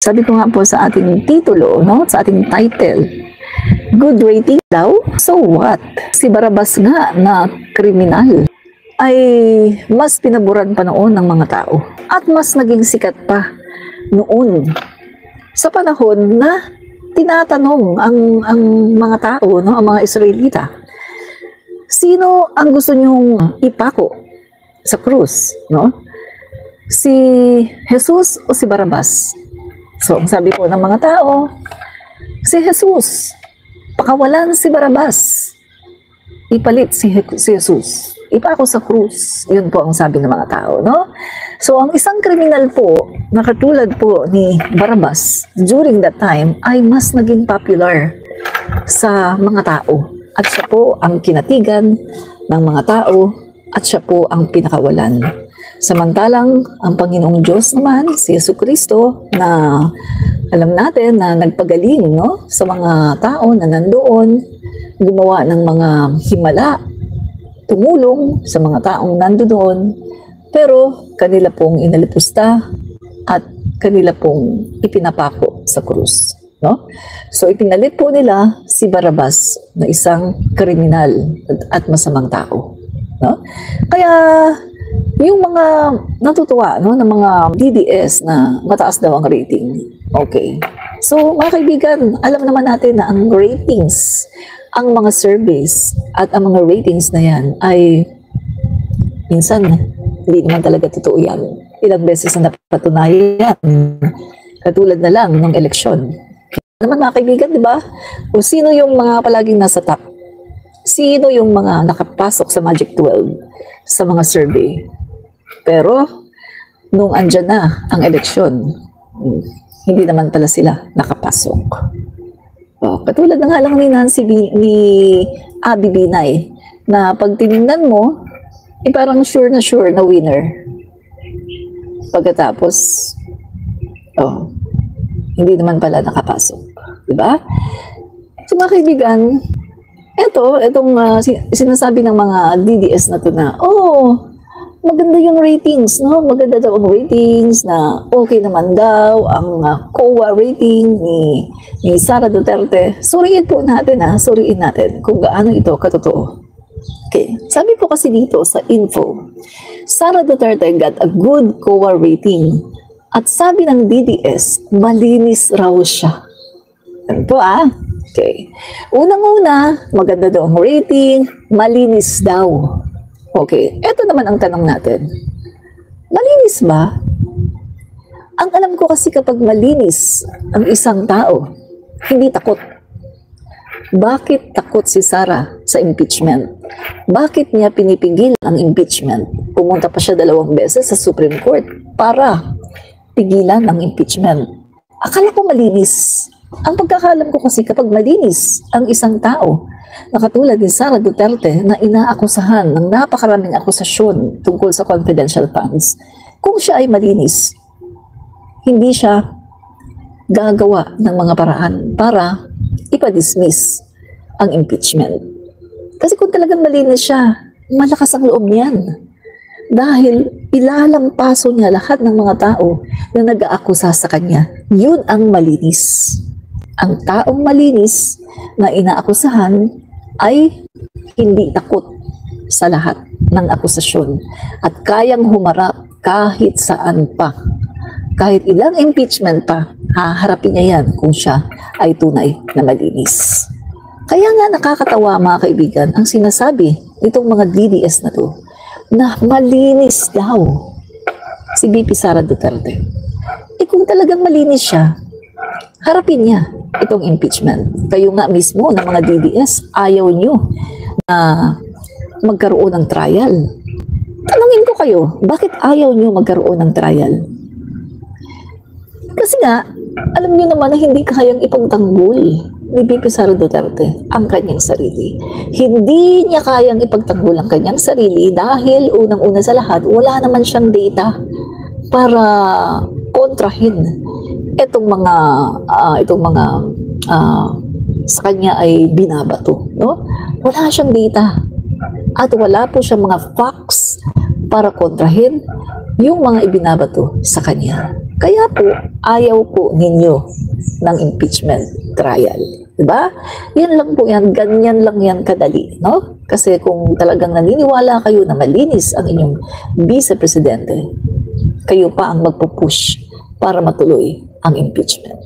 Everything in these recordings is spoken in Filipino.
Sabi ko nga po sa ating titulo, no? Sa ating title, good rating daw? So what? Si Barrabas nga na kriminal ay mas pinaboran pa noon ng mga tao at mas naging sikat pa noon sa panahon na tinatanong ang mga tao, no? Ang mga Israelita, sino ang gusto nyong ipako sa krus, no? Si Jesus o si Barrabas? So, ang sabi po ng mga tao, si Jesus. Pakawalan si Barrabas. Ipalit si Jesus. Ipako sa krus. Yun po ang sabi ng mga tao, no? So, ang isang kriminal po, na katulad po ni Barrabas, during that time, ay mas naging popular sa mga tao. At siya po ang kinatigan ng mga tao at siya po ang pinakawalan. Samantalang ang Panginoong Diyos naman, si Jesucristo, na alam natin na nagpagaling, no, sa mga tao na nandoon, gumawa ng mga himala, tumulong sa mga taong nandoon, pero kanila pong inalipusta at kanila pong ipinapako sa krus. No? So ipinalit po nila si Barrabas na isang kriminal at masamang tao. No? Kaya yung mga natutuwa, no, ng mga DDS na mataas daw ang rating. Okay. So mga kaibigan, alam naman natin na ang ratings, ang mga surveys at ang mga ratings na yan ay minsan hindi naman talaga totoo yan. Ilang beses na napatunayan, katulad na lang ng eleksyon. Naman mga kaibigan, di ba? Kung sino yung mga palaging nasa top, sino yung mga nakapasok sa Magic 12 sa mga survey. Pero nung andyan na ang eleksyon, hindi naman pala sila nakapasok. Katulad na nga lang ni Nancy ni Abby Binay, na pag tinignan mo, parang sure na winner. Pagkatapos, hindi naman pala nakapasok. Diba? So mga kaibigan, itong sinasabi ng mga DDS na to na, maganda yung ratings, no? Maganda daw ang ratings, na okay naman daw ang COA rating ni Sara Duterte. Suriin po natin, suriin natin kung gaano ito katotoo. Okay, sabi po kasi dito sa info, Sara Duterte got a good COA rating. At sabi ng DDS, malinis raw siya. Ano po Okay. Unang-una, maganda daw ang rating, malinis daw. Okay, eto naman ang tanong natin. Malinis ba? Ang alam ko kasi kapag malinis ang isang tao, hindi takot. Bakit takot si Sara sa impeachment? Bakit niya pinipigil ang impeachment? Pumunta pa siya 2 beses sa Supreme Court para pigilan ang impeachment. Akala ko malinis. Ang pagkakalam ko kasi kapag malinis ang isang tao, na katulad ni Sara Duterte na inaakusahan ng napakaraming akusasyon tungkol sa confidential funds, kung siya ay malinis, hindi siya gagawa ng mga paraan para ipadismiss ang impeachment. Kasi kung talagang malinis siya, malakas ang loob niyan. Dahil ilalampaso niya lahat ng mga tao na nag-aakusa sa kanya. Yun ang malinis. Ang taong malinis na inaakusahan ay hindi takot sa lahat ng akusasyon at kayang humarap kahit saan pa. Kahit ilang impeachment pa, haharapin niya yan kung siya ay tunay na malinis. Kaya nga nakakatawa mga kaibigan ang sinasabi nitong mga DDS na to, na malinis daw si VP Sara Duterte. Kung talagang malinis siya, harapin niya itong impeachment. Kayo nga mismo ng mga DDS, ayaw nyo na magkaroon ng trial. Tanungin ko kayo, bakit ayaw nyo magkaroon ng trial? Kasi nga, alam nyo naman na hindi kayang ipagtanggol ni VP Sara Duterte ang kanyang sarili. Hindi niya kayang ipagtanggol ang kanyang sarili dahil unang-una sa lahat, wala naman siyang data para kontrahin itong mga sa kanya ay binabato, no? Wala siyang data at wala po siyang mga facts para kontrahin yung mga ibinabato sa kanya. Kaya po, ayaw po ninyo ng impeachment trial. Diba? Yan lang po yan, ganyan lang yan kadali. No? Kasi kung talagang naniniwala kayo na malinis ang inyong vice-presidente, kayo pa ang magpupush para matuloy ang impeachment.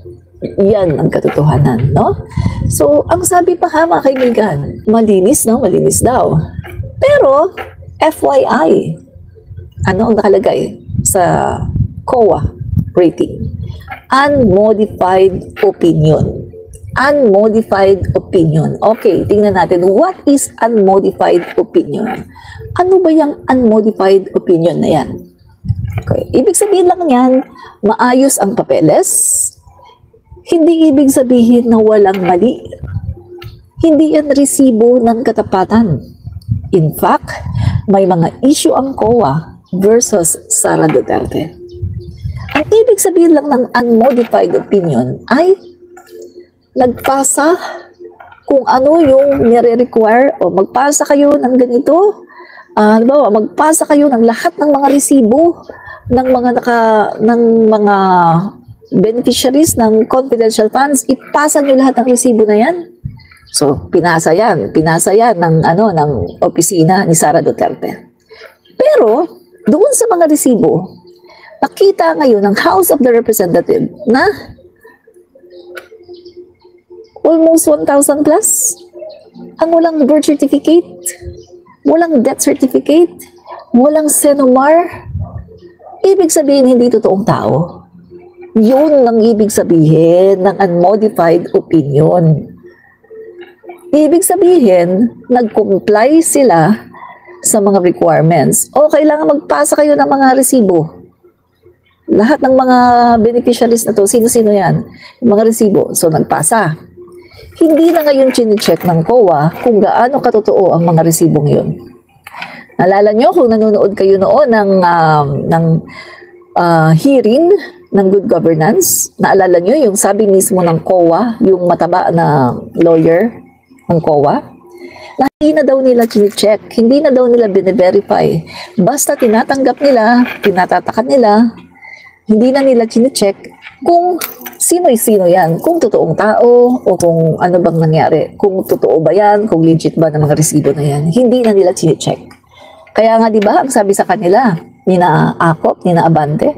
Yan ang katotohanan, no? So, ang sabi pa ha, mga kaibigan, malinis, no? Malinis daw. Pero, FYI, ano ang nakalagay sa COA rating? Unmodified opinion. Unmodified opinion. Okay, tingnan natin. What is unmodified opinion? Ano ba yung unmodified opinion na yan? Okay. Ibig sabihin lang yan, maayos ang papeles. Hindi ibig sabihin na walang mali. Hindi yan resibo ng katapatan. In fact, may mga issue ang COA versus Sara Duterte. Ang ibig sabihin lang ng unmodified opinion ay nagpasa kung ano yung nire-require o magpasa kayo ng ganito. Diba, magpasa kayo ng lahat ng mga resibo ng mga beneficiaries ng confidential funds, ipasa nyo lahat ng resibo na yan. So, pinasa yan ng opisina ni Sara Duterte. Pero, doon sa mga resibo, nakita ngayon ng House of the Representatives na almost 1,000 plus ang walang birth certificate, walang death certificate, walang Senomar. Ibig sabihin, hindi totoong tao. Yun ang ibig sabihin ng unmodified opinion. Ibig sabihin, nag-comply sila sa mga requirements. O kailangan magpasa kayo ng mga resibo. Lahat ng mga beneficiaries na to, sino-sino yan? Yung mga resibo. So, nagpasa. Hindi na ngayon chine-check ng COA kung gaano katotoo ang mga resibong yun. Naalala nyo kung nanonood kayo noon ng hearing ng good governance, naalala nyo yung sabi mismo ng COA, yung mataba na lawyer ng COA, na hindi na daw nila chine-check, hindi na daw nila bine-verify. Basta tinatanggap nila, tinatatakan nila, hindi na nila chine-check kung sino-sino yan, kung totoong tao o kung ano bang nangyari, kung totoo ba yan, kung legit ba ng mga resibo na yan, hindi na nila chine-check. Kaya nga 'di ba, ang sabi sa kanila, nina Acop, nina Abante.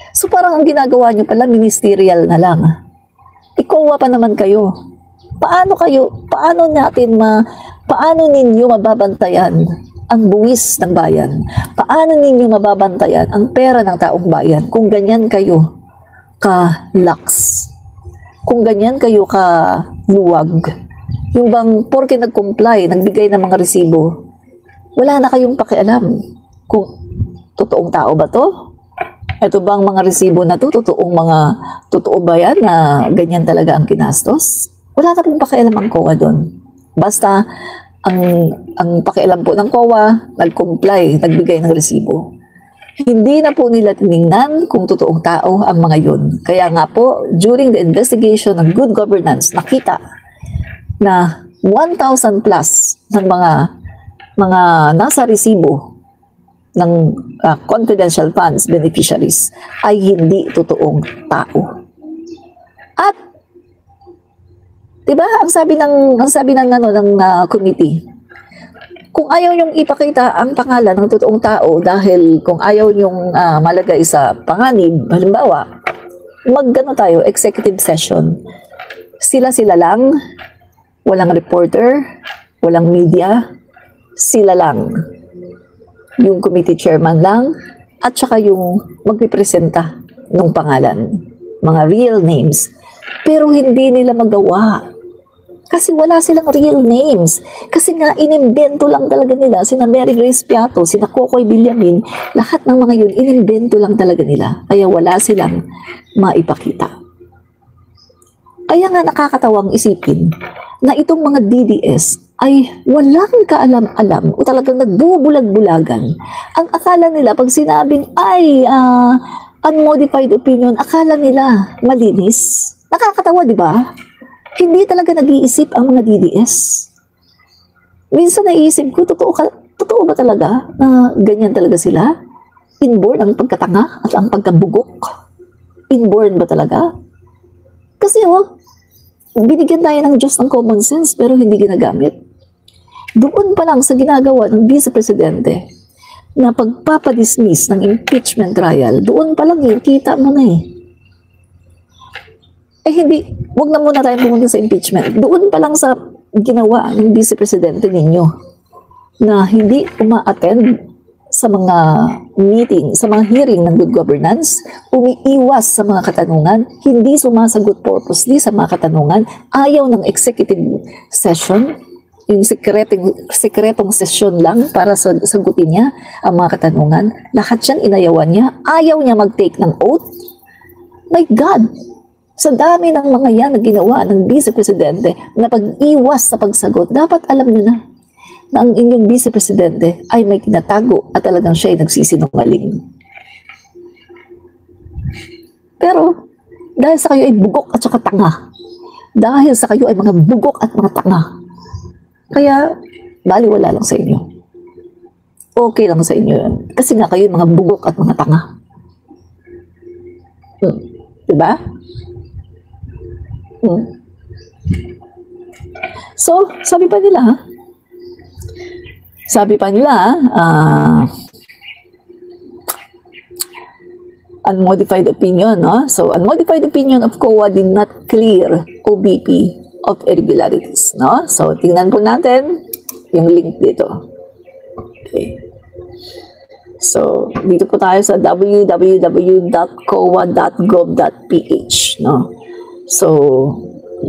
So parang ang ginagawa niyo pala ministerial na lang. Ikaw pa naman kayo. Paano ninyo mababantayan ang buwis ng bayan? Paano ninyo mababantayan ang pera ng taong bayan kung ganyan kayo ka-lax? Kung ganyan kayo ka-luwag? Yung bang porke nag-comply, nagbigay ng mga resibo, wala na kayong pakialam kung totoong tao ba to? Ito bang mga resibo na to? Totoo ba yan na ganyan talaga ang kinastos? Wala na pong pakialam ang COA doon. Basta, ang pakialam po ng COA, nag-comply, nagbigay ng resibo. Hindi na po nila tinignan kung totoong tao ang mga yun. Kaya nga po, during the investigation ng good governance, nakita na 1,000 plus ng mga nasa resibo ng confidential funds beneficiaries ay hindi totoong tao. At 'di ba, ang sabi ng committee, kung ayaw yung ipakita ang pangalan ng totoong tao dahil kung ayaw yung malagay sa panganib, halimbawa, tayo, executive session. Sila lang, walang reporter, walang media, sila lang. Yung committee chairman lang, at saka yung magpipresenta ng pangalan. Mga real names. Pero hindi nila magawa. Kasi wala silang real names. Kasi nga, inimbento lang talaga nila. Sina Mary Grace Piato, sina Kokoy Villamin, lahat ng mga yun, inimbento lang talaga nila. Kaya wala silang maipakita. Kaya nga nakakatawang isipin na itong mga DDS ay walang kaalam-alam o talagang nagbubulag-bulagan. Ang akala nila, pag sinabing unmodified opinion, akala nila malinis. Nakakatawa, di ba? Hindi talaga nag-iisip ang mga DDS. Minsan naiisip ko, totoo ba talaga na ganyan talaga sila? inborn ang pagkatanga at ang pagkabugok? Inborn ba talaga? Kasi binigyan tayo ng Diyos ng common sense pero hindi ginagamit. Doon pa lang sa ginagawa ng Vice Presidente na pagpapadismiss ng impeachment trial, doon pa lang kita mo na hindi, wag na muna tayo pumunta sa impeachment. Doon pa lang sa ginawa ng Vice Presidente ninyo na hindi uma-attend sa mga meeting, sa mga hearing ng good governance, umiiwas sa mga katanungan, hindi sumasagot purposely sa mga katanungan, ayaw ng executive session, yung sekretong session lang para sagutin niya ang mga katanungan. Lahat yan inayawan niya, ayaw niya mag-take ng oath. My God! Sa dami ng mga yan na ginawa ng Vice Presidente na pag-iwas sa pagsagot, dapat alam niyo na ang inyong Vice Presidente ay may tinatago at talagang siya ay nagsisinungaling. Pero, dahil sa kayo ay bugok at saka tanga, dahil sa kayo ay mga bugok at mga tanga, kaya baliwala lang sa inyo. Okay lang sa inyo yun. Kasi nga kayo ay mga bugok at mga tanga. Diba? So, sabi pa nila, unmodified opinion, no? So, unmodified opinion of COA did not clear OBP of irregularities, no? So, tingnan po natin yung link dito. Okay. So, dito po tayo sa www.coa.gov.ph, no? So,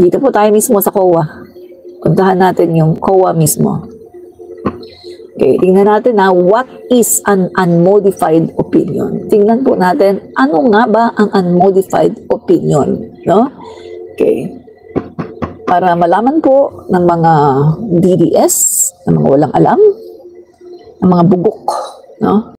dito po tayo mismo sa COA. Puntahan natin yung COA mismo. Okay, tingnan natin what is an unmodified opinion. Tingnan po natin, ano nga ba ang unmodified opinion, no? Okay. Para malaman po ng mga DDS, ng mga walang alam, ng mga bugok, no?